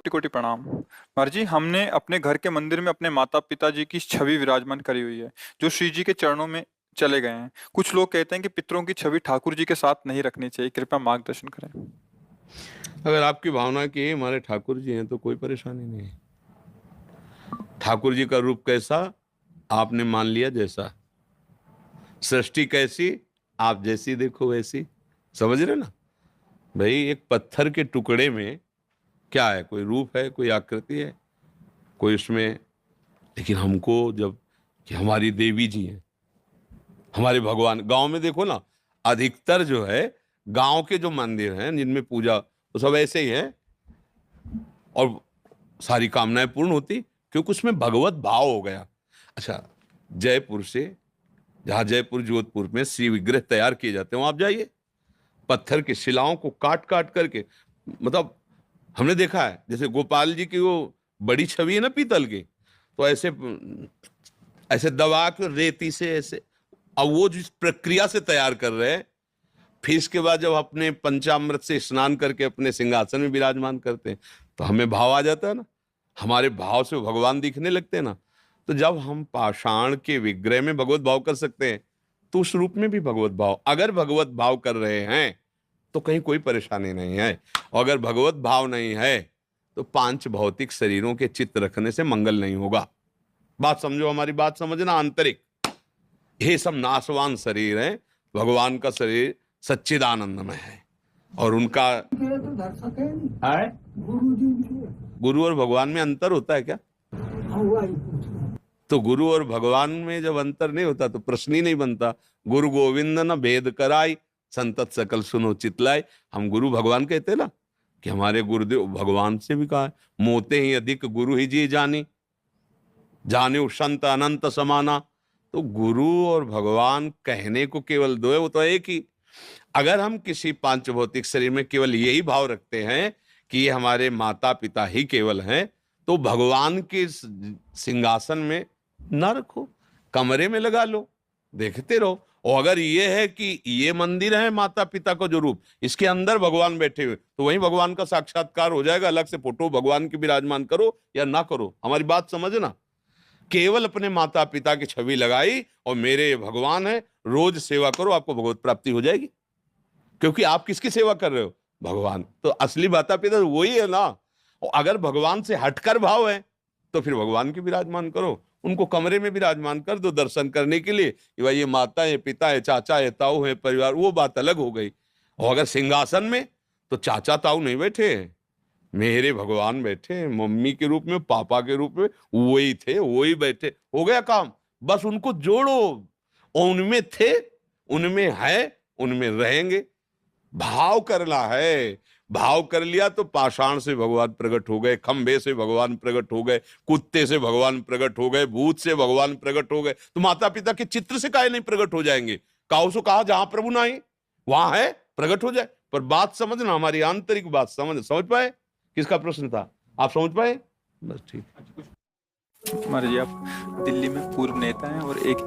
कोटि कोटि प्रणाम। महाराज जी, हमने अपने घर के मंदिर में अपने माता पिता जी की छवि विराजमान करी हुई है, जो श्री जी के चरणों में चले गए हैं। कुछ लोग कहते हैं कि पितरों की छवि ठाकुर जी के साथ नहीं रखनी चाहिए। कृपया मार्गदर्शन करें। अगर आपकी भावना की हमारे ठाकुर जी हैं तो कोई परेशानी नहीं है। ठाकुर जी का रूप कैसा आपने मान लिया, जैसा सृष्टि कैसी आप जैसी देखो वैसी। समझ रहे ना भाई, एक पत्थर के टुकड़े में क्या है, कोई रूप है, कोई आकृति है, कोई उसमें। लेकिन हमको जब कि हमारी देवी जी हैं, हमारे भगवान, गांव में देखो ना, अधिकतर जो है गांव के जो मंदिर हैं जिनमें पूजा, तो सब ऐसे ही है और सारी कामनाएं पूर्ण होती, क्योंकि उसमें भगवत भाव हो गया। अच्छा, जयपुर से, जहां जयपुर जोधपुर में श्री विग्रह तैयार किए जाते हैं, वहां आप जाइए, पत्थर की शिलाओं को काट काट करके, मतलब हमने देखा है, जैसे गोपाल जी की वो बड़ी छवि है ना पीतल की, तो ऐसे ऐसे दबा के रेती से ऐसे, अब वो जिस प्रक्रिया से तैयार कर रहे हैं, फिर इसके बाद जब अपने पंचामृत से स्नान करके अपने सिंहासन में विराजमान करते हैं, तो हमें भाव आ जाता है ना, हमारे भाव से भगवान दिखने लगते हैं ना। तो जब हम पाषाण के विग्रह में भगवत भाव कर सकते हैं, तो उस रूप में भी भगवत भाव, अगर भगवत भाव कर रहे हैं तो कहीं कोई परेशानी नहीं है। और अगर भगवत भाव नहीं है तो पांच भौतिक शरीरों के चित्त रखने से मंगल नहीं होगा। बात समझो, हमारी बात समझना। आंतरिक ये सब नाशवान शरीर है, भगवान का शरीर सच्चिदानंदमय है। और उनका गुरु और भगवान में अंतर होता है क्या? तो गुरु और भगवान में जब अंतर नहीं होता तो प्रश्न ही नहीं बनता। गुरु गोविंद न भेद कराई, संतत सकल सुनो चितलाई। हम गुरु भगवान कहते ना, कि हमारे गुरुदेव भगवान से भी कहा है, मोते ही अधिक गुरु ही जी जानी, जाने संत अनंत समाना। तो गुरु और भगवान कहने को केवल दो है, वो तो एक ही। अगर हम किसी पांच भौतिक शरीर में केवल यही भाव रखते हैं कि ये हमारे माता पिता ही केवल हैं, तो भगवान के सिंहासन में न रखो, कमरे में लगा लो, देखते रहो। और अगर ये है कि ये मंदिर है माता पिता का जो रूप, इसके अंदर भगवान बैठे हुए, तो वहीं भगवान का साक्षात्कार हो जाएगा। अलग से फोटो भगवान की विराजमान करो या ना करो, हमारी बात समझना। केवल अपने माता पिता की छवि लगाई और मेरे ये भगवान है, रोज सेवा करो, आपको भगवत प्राप्ति हो जाएगी। क्योंकि आप किसकी सेवा कर रहे हो? भगवान। तो असली माता पिता तो वही है ना। और अगर भगवान से हटकर भाव है तो फिर भगवान की विराजमान करो, उनको कमरे में विराजमान कर दो दर्शन करने के लिए कि भाई ये माता है, पिता है, चाचा है, ताऊ है, परिवार, वो बात अलग हो गई। और अगर सिंहासन में, तो चाचा ताऊ नहीं बैठे हैं, मेरे भगवान बैठे हैं, मम्मी के रूप में, पापा के रूप में, वही थे वही बैठे, हो गया काम। बस उनको जोड़ो, उनमें थे, उनमें है, उनमें रहेंगे। भाव करना है, भाव कर लिया तो पाषाण से भगवान प्रकट हो गए, खंबे से भगवान प्रकट हो गए, कुत्ते से भगवान प्रकट हो गए, भूत से भगवान प्रकट हो गए। तो माता पिता के चित्र से काहे नहीं प्रकट हो जाएंगे? काऊ से कहा जहां प्रभु नहीं वहां है, प्रकट हो जाए। पर बात समझना, हमारी आंतरिक बात समझ पाए। किसका प्रश्न था, आप समझ पाए? बस ठीक। महाराज जी, आप दिल्ली में पूर्व नेता हैं और एक